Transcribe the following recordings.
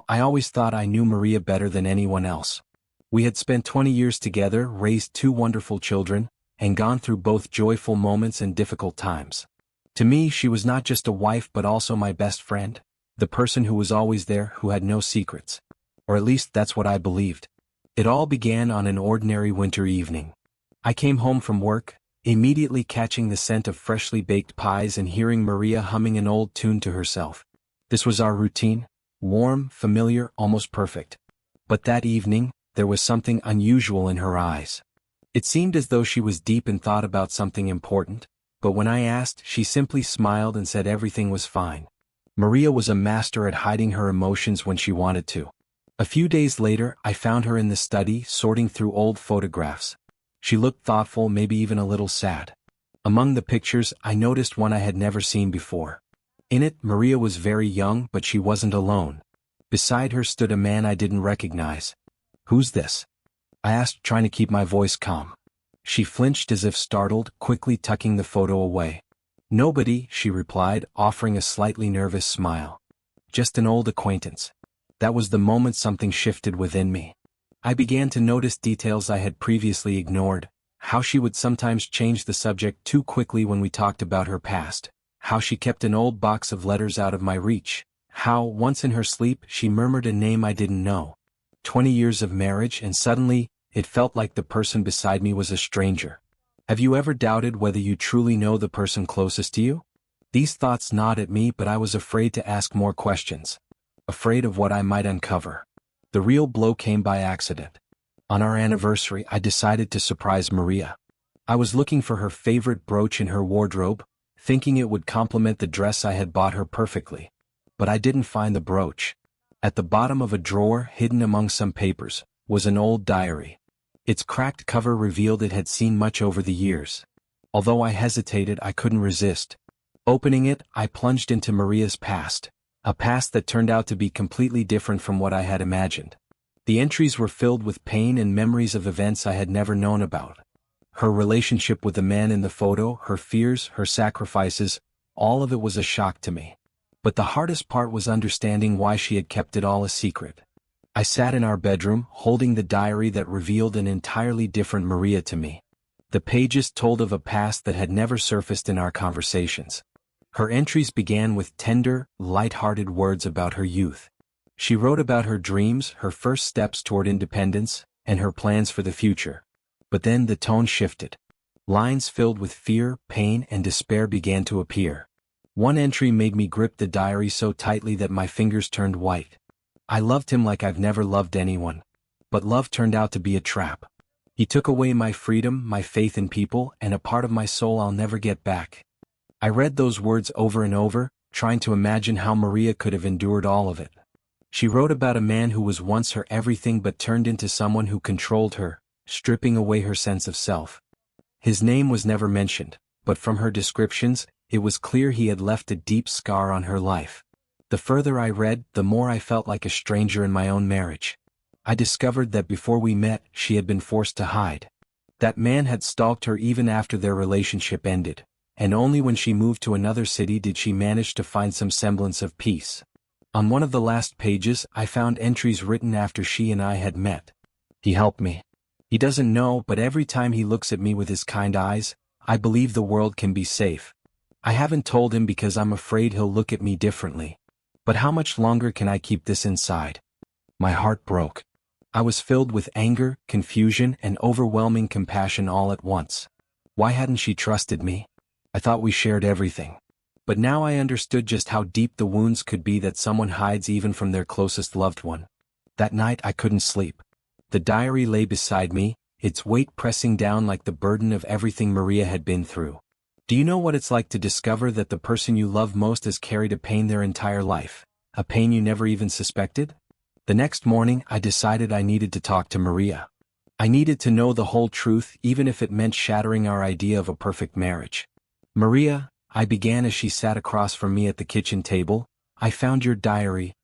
I always thought I knew Maria better than anyone else. We had spent 20 years together, raised two wonderful children, and gone through both joyful moments and difficult times. To me, she was not just a wife but also my best friend, the person who was always there, who had no secrets. Or at least that's what I believed. It all began on an ordinary winter evening. I came home from work, immediately catching the scent of freshly baked pies and hearing Maria humming an old tune to herself. This was our routine, warm, familiar, almost perfect. But that evening, there was something unusual in her eyes. It seemed as though she was deep in thought about something important, but when I asked, she simply smiled and said everything was fine. Maria was a master at hiding her emotions when she wanted to. A few days later, I found her in the study, sorting through old photographs. She looked thoughtful, maybe even a little sad. Among the pictures, I noticed one I had never seen before. In it, Maria was very young, but she wasn't alone. Beside her stood a man I didn't recognize. "Who's this?" I asked, trying to keep my voice calm. She flinched as if startled, quickly tucking the photo away. "Nobody," she replied, offering a slightly nervous smile. "Just an old acquaintance." That was the moment something shifted within me. I began to notice details I had previously ignored, how she would sometimes change the subject too quickly when we talked about her past, how she kept an old box of letters out of my reach, how, once in her sleep, she murmured a name I didn't know. 20 years of marriage, and suddenly, it felt like the person beside me was a stranger. Have you ever doubted whether you truly know the person closest to you? These thoughts gnawed at me, but I was afraid to ask more questions. Afraid of what I might uncover. The real blow came by accident. On our anniversary, I decided to surprise Maria. I was looking for her favorite brooch in her wardrobe, thinking it would complement the dress I had bought her perfectly. But I didn't find the brooch. At the bottom of a drawer, hidden among some papers, was an old diary. Its cracked cover revealed it had seen much over the years. Although I hesitated, I couldn't resist. Opening it, I plunged into Maria's past. A past that turned out to be completely different from what I had imagined. The entries were filled with pain and memories of events I had never known about. Her relationship with the man in the photo, her fears, her sacrifices, all of it was a shock to me. But the hardest part was understanding why she had kept it all a secret. I sat in our bedroom, holding the diary that revealed an entirely different Maria to me. The pages told of a past that had never surfaced in our conversations. Her entries began with tender, light-hearted words about her youth. She wrote about her dreams, her first steps toward independence, and her plans for the future. But then the tone shifted. Lines filled with fear, pain, and despair began to appear. One entry made me grip the diary so tightly that my fingers turned white. "I loved him like I've never loved anyone. But love turned out to be a trap. He took away my freedom, my faith in people, and a part of my soul I'll never get back." I read those words over and over, trying to imagine how Maria could have endured all of it. She wrote about a man who was once her everything but turned into someone who controlled her, stripping away her sense of self. His name was never mentioned, but from her descriptions, it was clear he had left a deep scar on her life. The further I read, the more I felt like a stranger in my own marriage. I discovered that before we met, she had been forced to hide. That man had stalked her even after their relationship ended. And only when she moved to another city did she manage to find some semblance of peace. On one of the last pages, I found entries written after she and I had met. "He helped me. He doesn't know, but every time he looks at me with his kind eyes, I believe the world can be safe. I haven't told him because I'm afraid he'll look at me differently. But how much longer can I keep this inside?" My heart broke. I was filled with anger, confusion, and overwhelming compassion all at once. Why hadn't she trusted me? I thought we shared everything. But now I understood just how deep the wounds could be that someone hides even from their closest loved one. That night I couldn't sleep. The diary lay beside me, its weight pressing down like the burden of everything Maria had been through. Do you know what it's like to discover that the person you love most has carried a pain their entire life, a pain you never even suspected? The next morning I decided I needed to talk to Maria. I needed to know the whole truth, even if it meant shattering our idea of a perfect marriage. "Maria," I began as she sat across from me at the kitchen table, "I found your diary."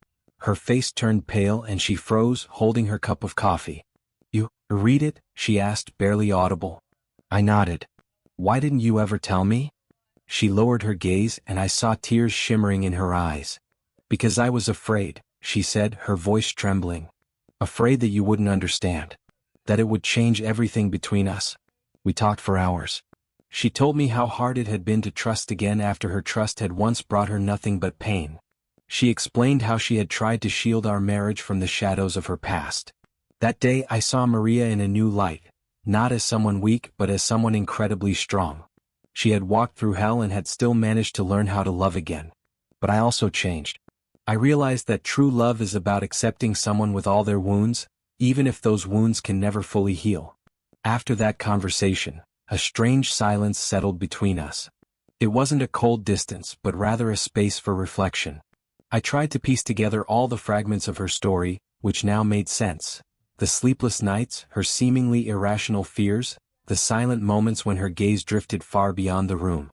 Her face turned pale and she froze, holding her cup of coffee. "You read it?" she asked, barely audible. I nodded. "Why didn't you ever tell me?" She lowered her gaze and I saw tears shimmering in her eyes. "Because I was afraid. she said, her voice trembling. Afraid that you wouldn't understand. That it would change everything between us. We talked for hours. She told me how hard it had been to trust again after her trust had once brought her nothing but pain. She explained how she had tried to shield our marriage from the shadows of her past. That day I saw Maria in a new light, not as someone weak but as someone incredibly strong. She had walked through hell and had still managed to learn how to love again. But I also changed. I realized that true love is about accepting someone with all their wounds, even if those wounds can never fully heal. After that conversation, a strange silence settled between us. It wasn't a cold distance but rather a space for reflection. I tried to piece together all the fragments of her story, which now made sense. The sleepless nights, her seemingly irrational fears, the silent moments when her gaze drifted far beyond the room.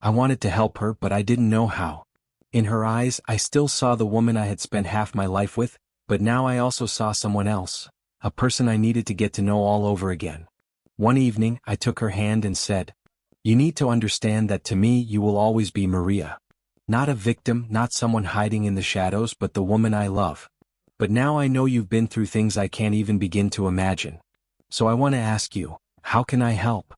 I wanted to help her but I didn't know how. In her eyes I still saw the woman I had spent half my life with, but now I also saw someone else, a person I needed to get to know all over again. One evening I took her hand and said, "You need to understand that to me you will always be Maria. Not a victim, not someone hiding in the shadows, but the woman I love. But now I know you've been through things I can't even begin to imagine. So I want to ask you, how can I help?"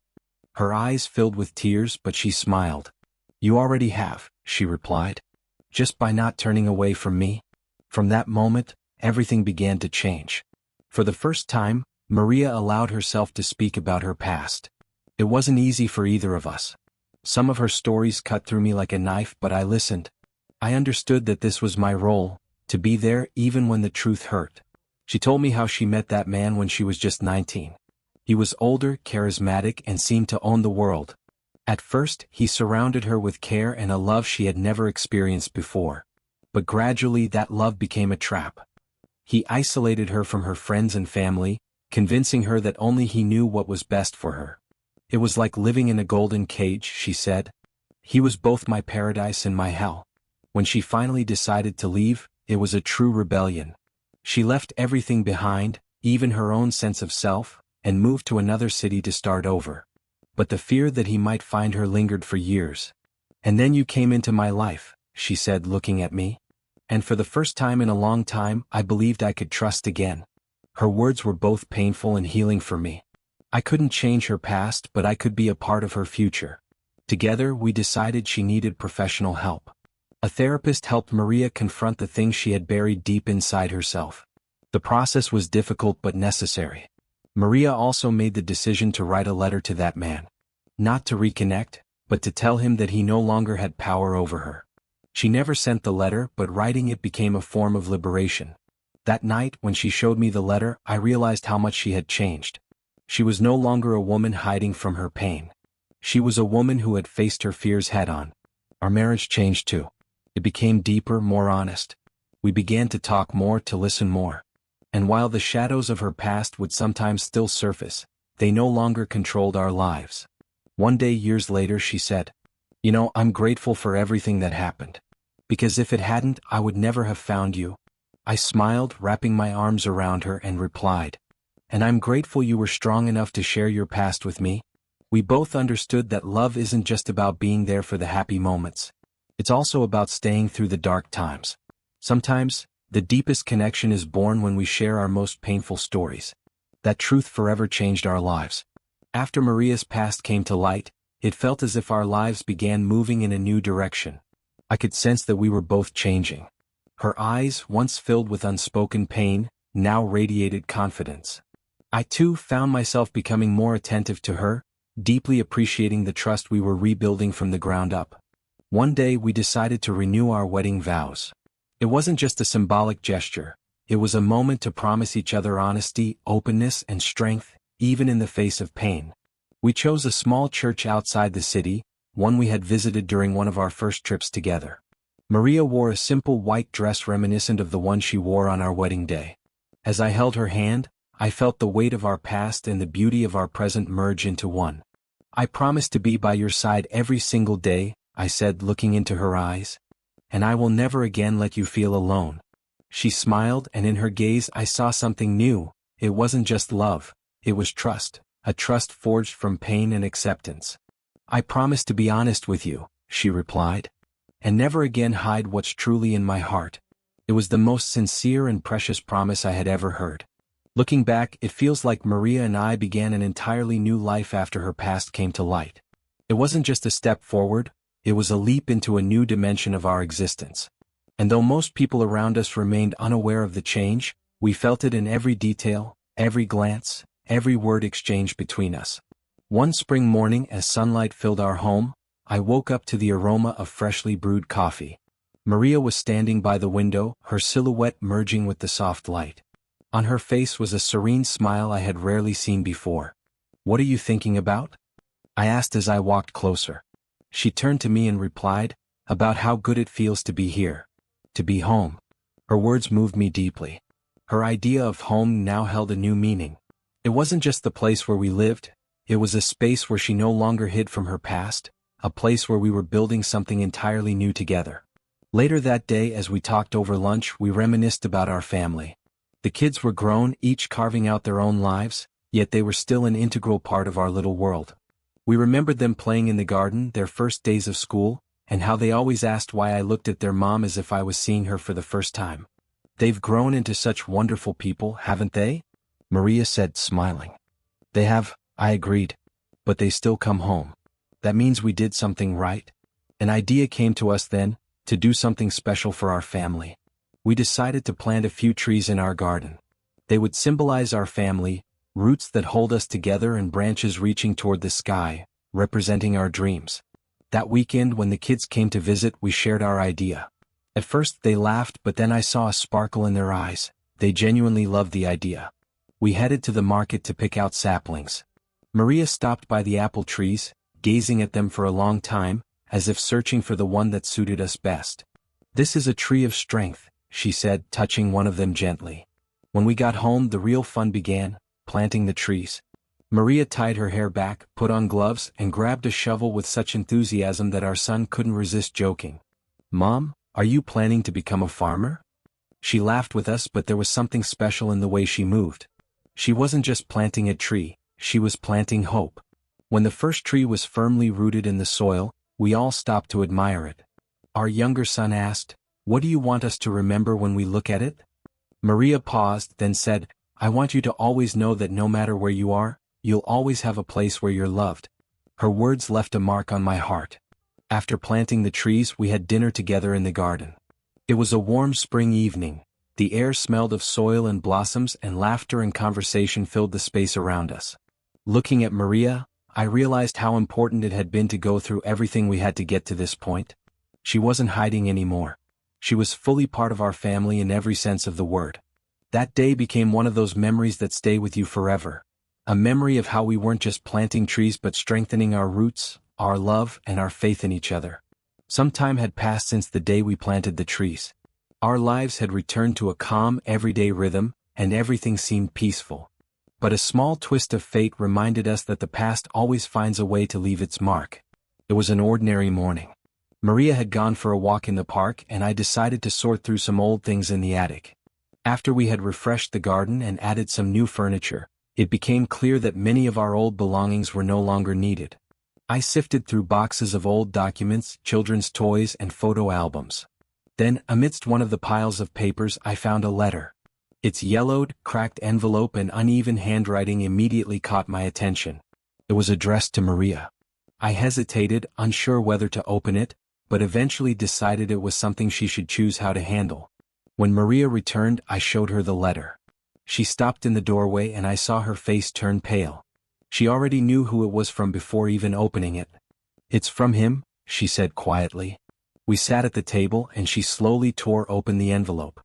Her eyes filled with tears but she smiled. "You already have," she replied. "Just by not turning away from me." From that moment, everything began to change. For the first time, Maria allowed herself to speak about her past. It wasn't easy for either of us. Some of her stories cut through me like a knife but I listened. I understood that this was my role, to be there even when the truth hurt. She told me how she met that man when she was just 19. He was older, charismatic, and seemed to own the world. At first, he surrounded her with care and a love she had never experienced before. But gradually that love became a trap. He isolated her from her friends and family, convincing her that only he knew what was best for her. It was like living in a golden cage, she said. He was both my paradise and my hell. When she finally decided to leave, it was a true rebellion. She left everything behind, even her own sense of self, and moved to another city to start over. But the fear that he might find her lingered for years. "And then you came into my life," she said, looking at me. "And for the first time in a long time, I believed I could trust again." Her words were both painful and healing for me. I couldn't change her past, but I could be a part of her future. Together, we decided she needed professional help. A therapist helped Maria confront the things she had buried deep inside herself. The process was difficult but necessary. Maria also made the decision to write a letter to that man. Not to reconnect, but to tell him that he no longer had power over her. She never sent the letter, but writing it became a form of liberation. That night, when she showed me the letter, I realized how much she had changed. She was no longer a woman hiding from her pain. She was a woman who had faced her fears head-on. Our marriage changed too. It became deeper, more honest. We began to talk more, to listen more. And while the shadows of her past would sometimes still surface, they no longer controlled our lives. One day years later she said, "You know, I'm grateful for everything that happened. Because if it hadn't, I would never have found you." I smiled, wrapping my arms around her, and replied, "And I'm grateful you were strong enough to share your past with me." We both understood that love isn't just about being there for the happy moments. It's also about staying through the dark times. Sometimes, the deepest connection is born when we share our most painful stories. That truth forever changed our lives. After Maria's past came to light, it felt as if our lives began moving in a new direction. I could sense that we were both changing. Her eyes, once filled with unspoken pain, now radiated confidence. I too found myself becoming more attentive to her, deeply appreciating the trust we were rebuilding from the ground up. One day we decided to renew our wedding vows. It wasn't just a symbolic gesture, it was a moment to promise each other honesty, openness, and strength, even in the face of pain. We chose a small church outside the city, one we had visited during one of our first trips together. Maria wore a simple white dress reminiscent of the one she wore on our wedding day. As I held her hand, I felt the weight of our past and the beauty of our present merge into one. "I promise to be by your side every single day," I said, looking into her eyes. "And I will never again let you feel alone." She smiled, and in her gaze I saw something new. It wasn't just love, it was trust, a trust forged from pain and acceptance. "I promise to be honest with you," she replied, "and never again hide what's truly in my heart." It was the most sincere and precious promise I had ever heard. Looking back, it feels like Maria and I began an entirely new life after her past came to light. It wasn't just a step forward, it was a leap into a new dimension of our existence. And though most people around us remained unaware of the change, we felt it in every detail, every glance, every word exchanged between us. One spring morning, as sunlight filled our home, I woke up to the aroma of freshly brewed coffee. Maria was standing by the window, her silhouette merging with the soft light. On her face was a serene smile I had rarely seen before. "What are you thinking about?" I asked as I walked closer. She turned to me and replied, "About how good it feels to be here. To be home." Her words moved me deeply. Her idea of home now held a new meaning. It wasn't just the place where we lived, it was a space where she no longer hid from her past, a place where we were building something entirely new together. Later that day, as we talked over lunch, we reminisced about our family. The kids were grown, each carving out their own lives, yet they were still an integral part of our little world. We remembered them playing in the garden, their first days of school, and how they always asked why I looked at their mom as if I was seeing her for the first time. "They've grown into such wonderful people, haven't they?" Maria said, smiling. "They have," I agreed. "But they still come home. That means we did something right." An idea came to us then, to do something special for our family. We decided to plant a few trees in our garden. They would symbolize our family, roots that hold us together and branches reaching toward the sky, representing our dreams. That weekend when the kids came to visit, we shared our idea. At first they laughed, but then I saw a sparkle in their eyes. They genuinely loved the idea. We headed to the market to pick out saplings. Maria stopped by the apple trees, gazing at them for a long time, as if searching for the one that suited us best. "This is a tree of strength," she said, touching one of them gently. When we got home, the real fun began, planting the trees. Maria tied her hair back, put on gloves, and grabbed a shovel with such enthusiasm that our son couldn't resist joking. "Mom, are you planning to become a farmer?" She laughed with us, but there was something special in the way she moved. She wasn't just planting a tree, she was planting hope. When the first tree was firmly rooted in the soil, we all stopped to admire it. Our younger son asked, "What do you want us to remember when we look at it?" Maria paused, then said, "I want you to always know that no matter where you are, you'll always have a place where you're loved." Her words left a mark on my heart. After planting the trees, we had dinner together in the garden. It was a warm spring evening. The air smelled of soil and blossoms, and laughter and conversation filled the space around us. Looking at Maria, I realized how important it had been to go through everything we had to get to this point. She wasn't hiding anymore. She was fully part of our family in every sense of the word. That day became one of those memories that stay with you forever. A memory of how we weren't just planting trees but strengthening our roots, our love, and our faith in each other. Some time had passed since the day we planted the trees. Our lives had returned to a calm, everyday rhythm, and everything seemed peaceful. But a small twist of fate reminded us that the past always finds a way to leave its mark. It was an ordinary morning. Maria had gone for a walk in the park, and I decided to sort through some old things in the attic. After we had refreshed the garden and added some new furniture, it became clear that many of our old belongings were no longer needed. I sifted through boxes of old documents, children's toys, and photo albums. Then, amidst one of the piles of papers, I found a letter. Its yellowed, cracked envelope and uneven handwriting immediately caught my attention. It was addressed to Maria. I hesitated, unsure whether to open it, but eventually decided it was something she should choose how to handle. When Maria returned, I showed her the letter. She stopped in the doorway and I saw her face turn pale. She already knew who it was from before even opening it. "It's from him," she said quietly. We sat at the table and she slowly tore open the envelope.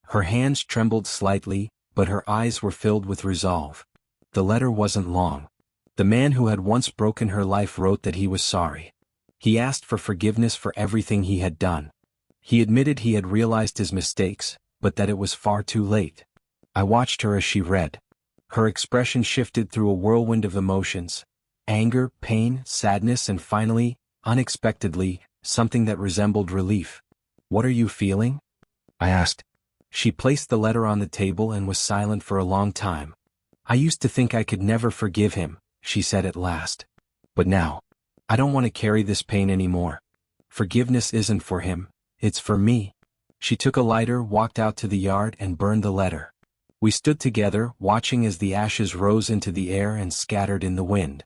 Her hands trembled slightly, but her eyes were filled with resolve. The letter wasn't long. The man who had once broken her life wrote that he was sorry. He asked for forgiveness for everything he had done. He admitted he had realized his mistakes, but that it was far too late. I watched her as she read. Her expression shifted through a whirlwind of emotions: anger, pain, sadness, and finally, unexpectedly, something that resembled relief. "What are you feeling?" I asked. She placed the letter on the table and was silent for a long time. "I used to think I could never forgive him," she said at last. "But now, I don't want to carry this pain anymore. Forgiveness isn't for him, it's for me." She took a lighter, walked out to the yard and burned the letter. We stood together, watching as the ashes rose into the air and scattered in the wind.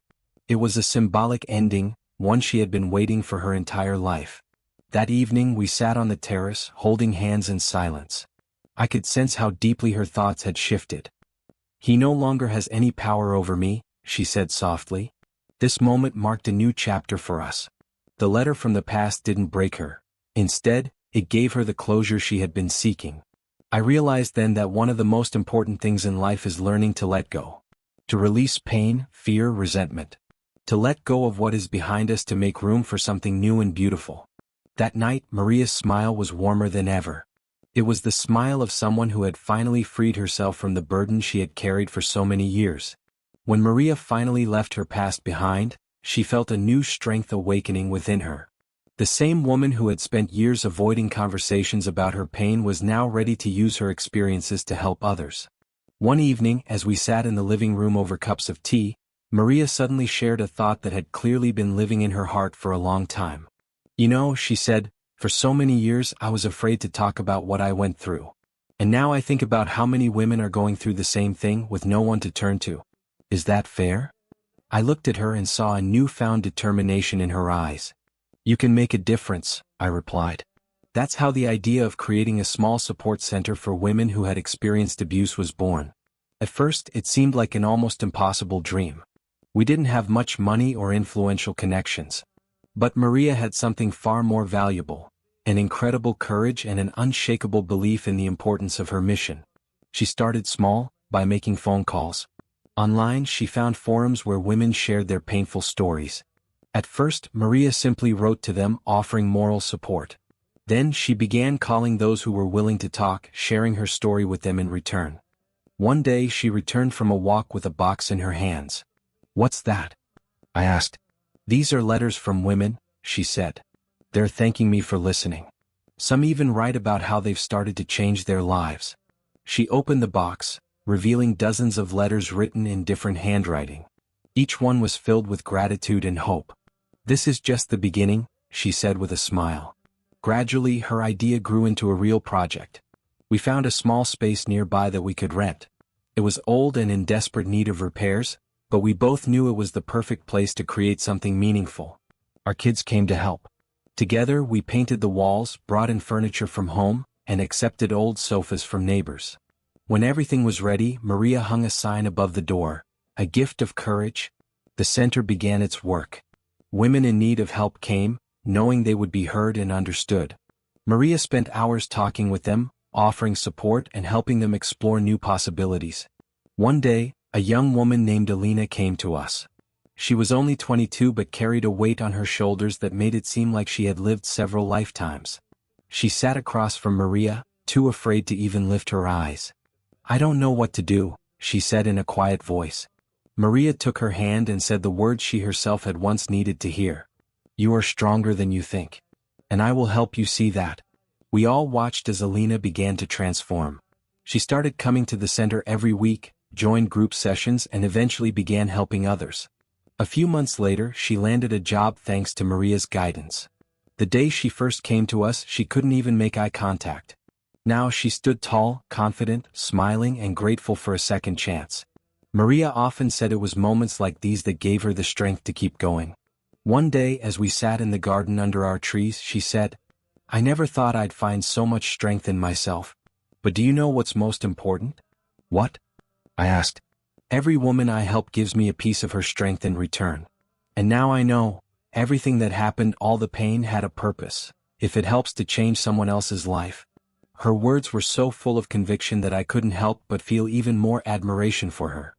It was a symbolic ending, one she had been waiting for her entire life. That evening we sat on the terrace, holding hands in silence. I could sense how deeply her thoughts had shifted. "He no longer has any power over me," she said softly. This moment marked a new chapter for us. The letter from the past didn't break her. Instead, it gave her the closure she had been seeking. I realized then that one of the most important things in life is learning to let go. To release pain, fear, resentment. To let go of what is behind us to make room for something new and beautiful. That night, Maria's smile was warmer than ever. It was the smile of someone who had finally freed herself from the burden she had carried for so many years. When Maria finally left her past behind, she felt a new strength awakening within her. The same woman who had spent years avoiding conversations about her pain was now ready to use her experiences to help others. One evening, as we sat in the living room over cups of tea, Maria suddenly shared a thought that had clearly been living in her heart for a long time. "You know," she said, "for so many years I was afraid to talk about what I went through. And now I think about how many women are going through the same thing with no one to turn to. Is that fair?" I looked at her and saw a newfound determination in her eyes. "You can make a difference," I replied. That's how the idea of creating a small support center for women who had experienced abuse was born. At first, it seemed like an almost impossible dream. We didn't have much money or influential connections. But Maria had something far more valuable, an incredible courage and an unshakable belief in the importance of her mission. She started small, by making phone calls. Online, she found forums where women shared their painful stories. At first, Maria simply wrote to them, offering moral support. Then she began calling those who were willing to talk, sharing her story with them in return. One day she returned from a walk with a box in her hands. "What's that?" I asked. "These are letters from women," she said. "They're thanking me for listening. Some even write about how they've started to change their lives." She opened the box, revealing dozens of letters written in different handwriting. Each one was filled with gratitude and hope. "This is just the beginning," she said with a smile. Gradually, her idea grew into a real project. We found a small space nearby that we could rent. It was old and in desperate need of repairs, but we both knew it was the perfect place to create something meaningful. Our kids came to help. Together, we painted the walls, brought in furniture from home, and accepted old sofas from neighbors. When everything was ready, Maria hung a sign above the door, "A gift of courage." The center began its work. Women in need of help came, knowing they would be heard and understood. Maria spent hours talking with them, offering support and helping them explore new possibilities. One day, a young woman named Alina came to us. She was only 22 but carried a weight on her shoulders that made it seem like she had lived several lifetimes. She sat across from Maria, too afraid to even lift her eyes. "I don't know what to do," she said in a quiet voice. Maria took her hand and said the words she herself had once needed to hear. "You are stronger than you think. And I will help you see that." We all watched as Alina began to transform. She started coming to the center every week, joined group sessions and eventually began helping others. A few months later, she landed a job thanks to Maria's guidance. The day she first came to us, she couldn't even make eye contact. Now she stood tall, confident, smiling and grateful for a second chance. Maria often said it was moments like these that gave her the strength to keep going. One day, as we sat in the garden under our trees, she said, "I never thought I'd find so much strength in myself. But do you know what's most important?" "What?" I asked. "Every woman I help gives me a piece of her strength in return. And now I know, everything that happened, all the pain had a purpose, if it helps to change someone else's life." Her words were so full of conviction that I couldn't help but feel even more admiration for her.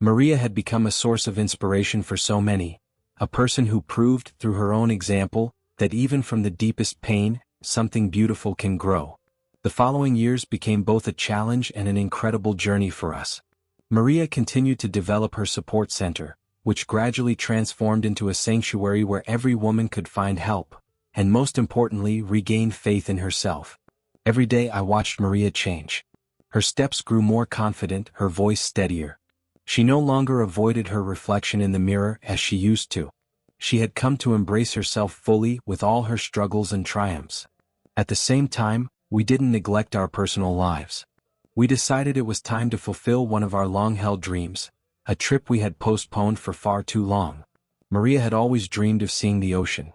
Maria had become a source of inspiration for so many, a person who proved, through her own example, that even from the deepest pain, something beautiful can grow. The following years became both a challenge and an incredible journey for us. Maria continued to develop her support center, which gradually transformed into a sanctuary where every woman could find help, and most importantly, regain faith in herself. Every day I watched Maria change. Her steps grew more confident, her voice steadier. She no longer avoided her reflection in the mirror as she used to. She had come to embrace herself fully with all her struggles and triumphs. At the same time, we didn't neglect our personal lives. We decided it was time to fulfill one of our long-held dreams, a trip we had postponed for far too long. Maria had always dreamed of seeing the ocean.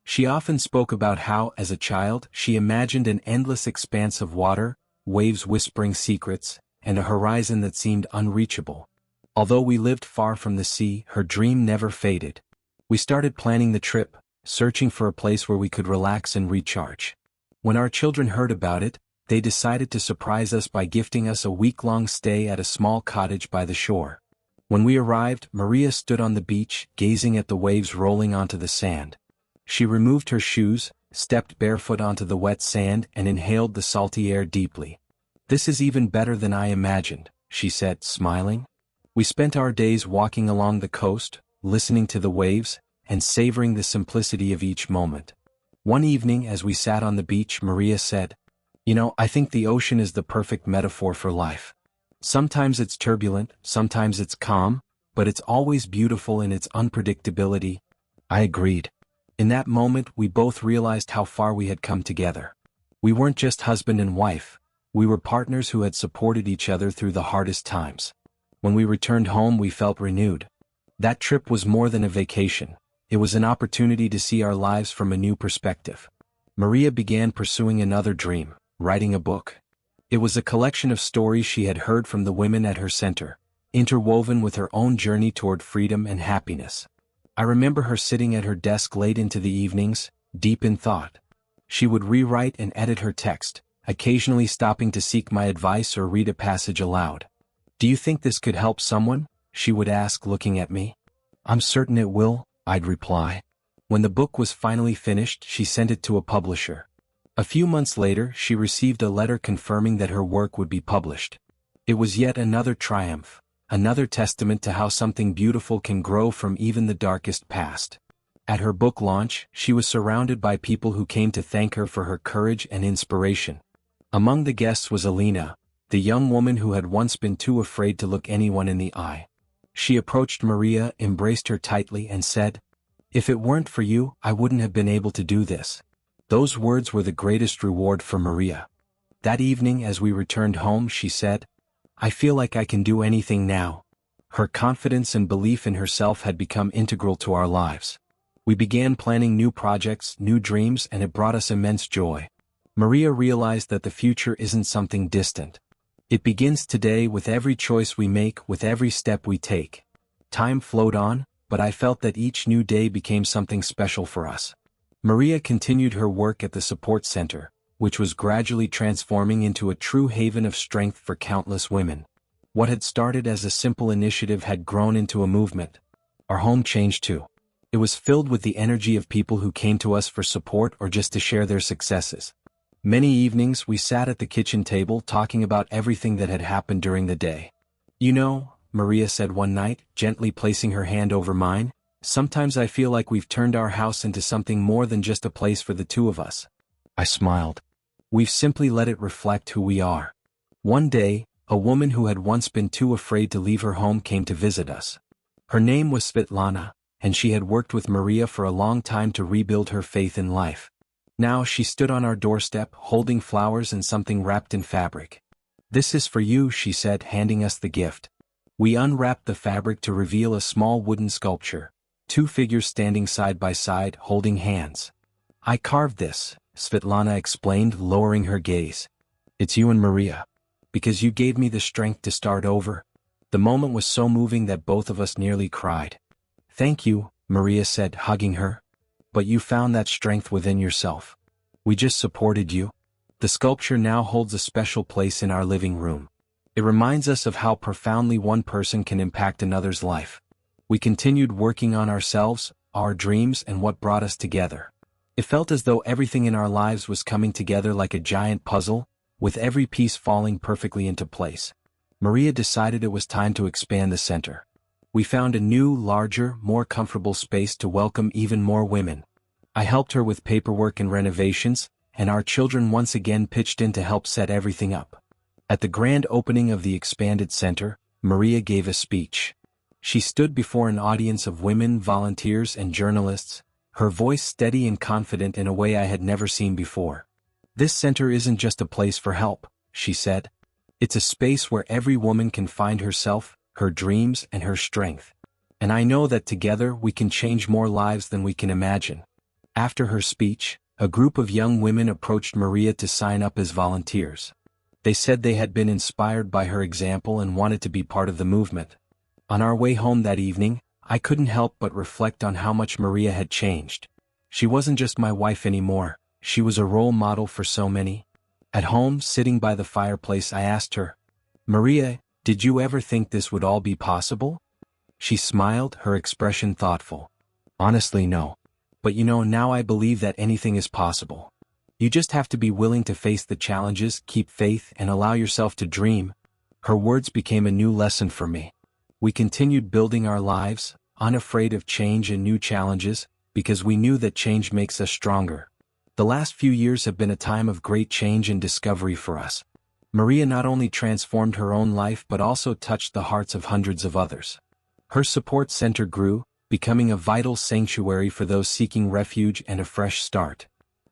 She often spoke about how, as a child, she imagined an endless expanse of water, waves whispering secrets, and a horizon that seemed unreachable. Although we lived far from the sea, her dream never faded. We started planning the trip, searching for a place where we could relax and recharge. When our children heard about it, they decided to surprise us by gifting us a week-long stay at a small cottage by the shore. When we arrived, Maria stood on the beach, gazing at the waves rolling onto the sand. She removed her shoes, stepped barefoot onto the wet sand, and inhaled the salty air deeply. "This is even better than I imagined," she said, smiling. We spent our days walking along the coast, listening to the waves, and savoring the simplicity of each moment. One evening, as we sat on the beach, Maria said, I think the ocean is the perfect metaphor for life. Sometimes it's turbulent, sometimes it's calm, but it's always beautiful in its unpredictability." I agreed. In that moment, we both realized how far we had come together. We weren't just husband and wife. We were partners who had supported each other through the hardest times. When we returned home, we felt renewed. That trip was more than a vacation. It was an opportunity to see our lives from a new perspective. Maria began pursuing another dream, writing a book. It was a collection of stories she had heard from the women at her center, interwoven with her own journey toward freedom and happiness. I remember her sitting at her desk late into the evenings, deep in thought. She would rewrite and edit her text, occasionally stopping to seek my advice or read a passage aloud. "Do you think this could help someone?" she would ask, looking at me. "I'm certain it will," I'd reply. When the book was finally finished, she sent it to a publisher. A few months later, she received a letter confirming that her work would be published. It was yet another triumph, another testament to how something beautiful can grow from even the darkest past. At her book launch, she was surrounded by people who came to thank her for her courage and inspiration. Among the guests was Alina, the young woman who had once been too afraid to look anyone in the eye. She approached Maria, embraced her tightly, and said, "If it weren't for you, I wouldn't have been able to do this." Those words were the greatest reward for Maria. That evening, as we returned home, she said, "I feel like I can do anything now." Her confidence and belief in herself had become integral to our lives. We began planning new projects, new dreams, and it brought us immense joy. Maria realized that the future isn't something distant. It begins today with every choice we make, with every step we take. Time flowed on, but I felt that each new day became something special for us. Maria continued her work at the support center, which was gradually transforming into a true haven of strength for countless women. What had started as a simple initiative had grown into a movement. Our home changed too. It was filled with the energy of people who came to us for support or just to share their successes. Many evenings we sat at the kitchen table talking about everything that had happened during the day. Maria said one night, gently placing her hand over mine, "Sometimes I feel like we've turned our house into something more than just a place for the two of us." I smiled. "We've simply let it reflect who we are." One day, a woman who had once been too afraid to leave her home came to visit us. Her name was Svetlana, and she had worked with Maria for a long time to rebuild her faith in life. Now she stood on our doorstep, holding flowers and something wrapped in fabric. "This is for you," she said, handing us the gift. We unwrapped the fabric to reveal a small wooden sculpture, two figures standing side by side, holding hands. "I carved this," Svetlana explained, lowering her gaze. "It's you and Maria. Because you gave me the strength to start over." The moment was so moving that both of us nearly cried. "Thank you," Maria said, hugging her. "But you found that strength within yourself. We just supported you." The sculpture now holds a special place in our living room. It reminds us of how profoundly one person can impact another's life. We continued working on ourselves, our dreams, and what brought us together. It felt as though everything in our lives was coming together like a giant puzzle, with every piece falling perfectly into place. Maria decided it was time to expand the center. We found a new, larger, more comfortable space to welcome even more women. I helped her with paperwork and renovations, and our children once again pitched in to help set everything up. At the grand opening of the expanded center, Maria gave a speech. She stood before an audience of women, volunteers, and journalists, her voice steady and confident in a way I had never seen before. "This center isn't just a place for help," she said. "It's a space where every woman can find herself, her dreams, and her strength. And I know that together we can change more lives than we can imagine." After her speech, a group of young women approached Maria to sign up as volunteers. They said they had been inspired by her example and wanted to be part of the movement. On our way home that evening, I couldn't help but reflect on how much Maria had changed. She wasn't just my wife anymore, she was a role model for so many. At home, sitting by the fireplace, I asked her, "Maria, did you ever think this would all be possible?" She smiled, her expression thoughtful. "Honestly, no. But now I believe that anything is possible. You just have to be willing to face the challenges, keep faith, and allow yourself to dream." Her words became a new lesson for me. We continued building our lives, unafraid of change and new challenges, because we knew that change makes us stronger. The last few years have been a time of great change and discovery for us. Maria not only transformed her own life but also touched the hearts of hundreds of others. Her support center grew, becoming a vital sanctuary for those seeking refuge and a fresh start.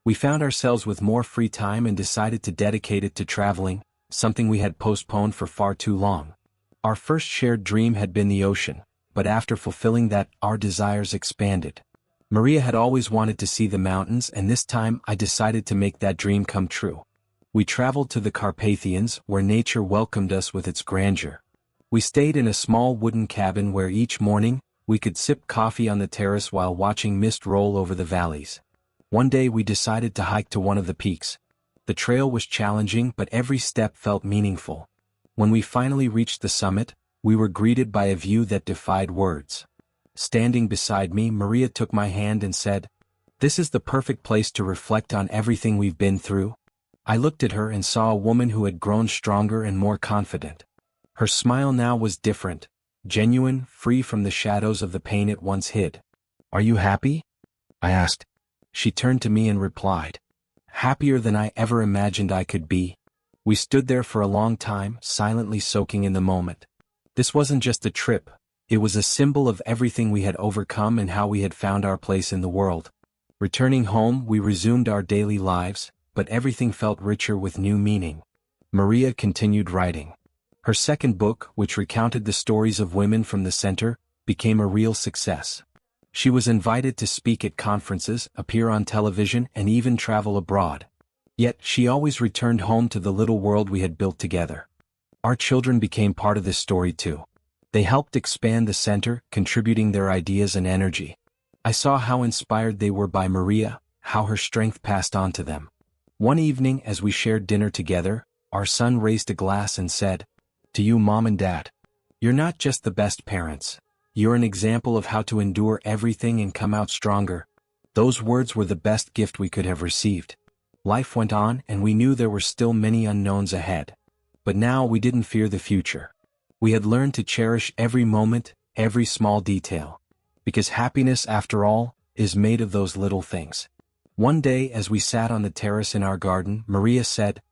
We found ourselves with more free time and decided to dedicate it to traveling, something we had postponed for far too long. Our first shared dream had been the ocean, but after fulfilling that, our desires expanded. Maria had always wanted to see the mountains, and this time I decided to make that dream come true. We traveled to the Carpathians, where nature welcomed us with its grandeur. We stayed in a small wooden cabin where each morning, we could sip coffee on the terrace while watching mist roll over the valleys. One day we decided to hike to one of the peaks. The trail was challenging, but every step felt meaningful. When we finally reached the summit, we were greeted by a view that defied words. Standing beside me, Maria took my hand and said, "This is the perfect place to reflect on everything we've been through." I looked at her and saw a woman who had grown stronger and more confident. Her smile now was different, genuine, free from the shadows of the pain it once hid. "Are you happy?" I asked. She turned to me and replied, "Happier than I ever imagined I could be." We stood there for a long time, silently soaking in the moment. This wasn't just a trip, it was a symbol of everything we had overcome and how we had found our place in the world. Returning home, we resumed our daily lives, but everything felt richer with new meaning. Maria continued writing. Her second book, which recounted the stories of women from the center, became a real success. She was invited to speak at conferences, appear on television, and even travel abroad. Yet, she always returned home to the little world we had built together. Our children became part of this story too. They helped expand the center, contributing their ideas and energy. I saw how inspired they were by Maria, how her strength passed on to them. One evening, as we shared dinner together, our son raised a glass and said, "To you, Mom and Dad. You're not just the best parents. You're an example of how to endure everything and come out stronger." Those words were the best gift we could have received. Life went on, and we knew there were still many unknowns ahead. But now we didn't fear the future. We had learned to cherish every moment, every small detail. Because happiness, after all, is made of those little things. One day, as we sat on the terrace in our garden, Maria said,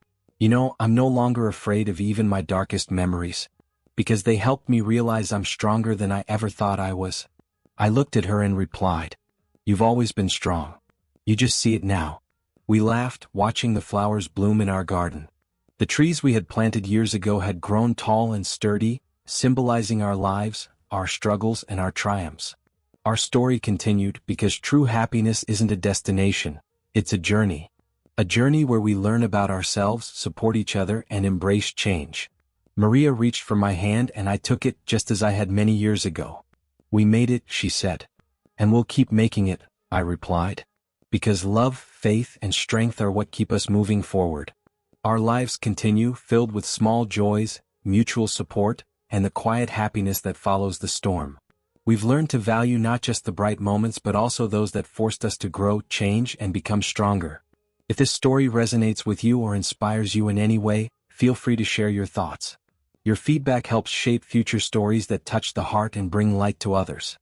"I'm no longer afraid of even my darkest memories. Because they helped me realize I'm stronger than I ever thought I was." I looked at her and replied, "You've always been strong. You just see it now." We laughed, watching the flowers bloom in our garden. The trees we had planted years ago had grown tall and sturdy, symbolizing our lives, our struggles, and our triumphs. Our story continued because true happiness isn't a destination, it's a journey. A journey where we learn about ourselves, support each other, and embrace change. Maria reached for my hand and I took it just as I had many years ago. "We made it," she said. "And we'll keep making it," I replied. Because love, faith, and strength are what keep us moving forward. Our lives continue, filled with small joys, mutual support, and the quiet happiness that follows the storm. We've learned to value not just the bright moments but also those that forced us to grow, change, and become stronger. If this story resonates with you or inspires you in any way, feel free to share your thoughts. Your feedback helps shape future stories that touch the heart and bring light to others.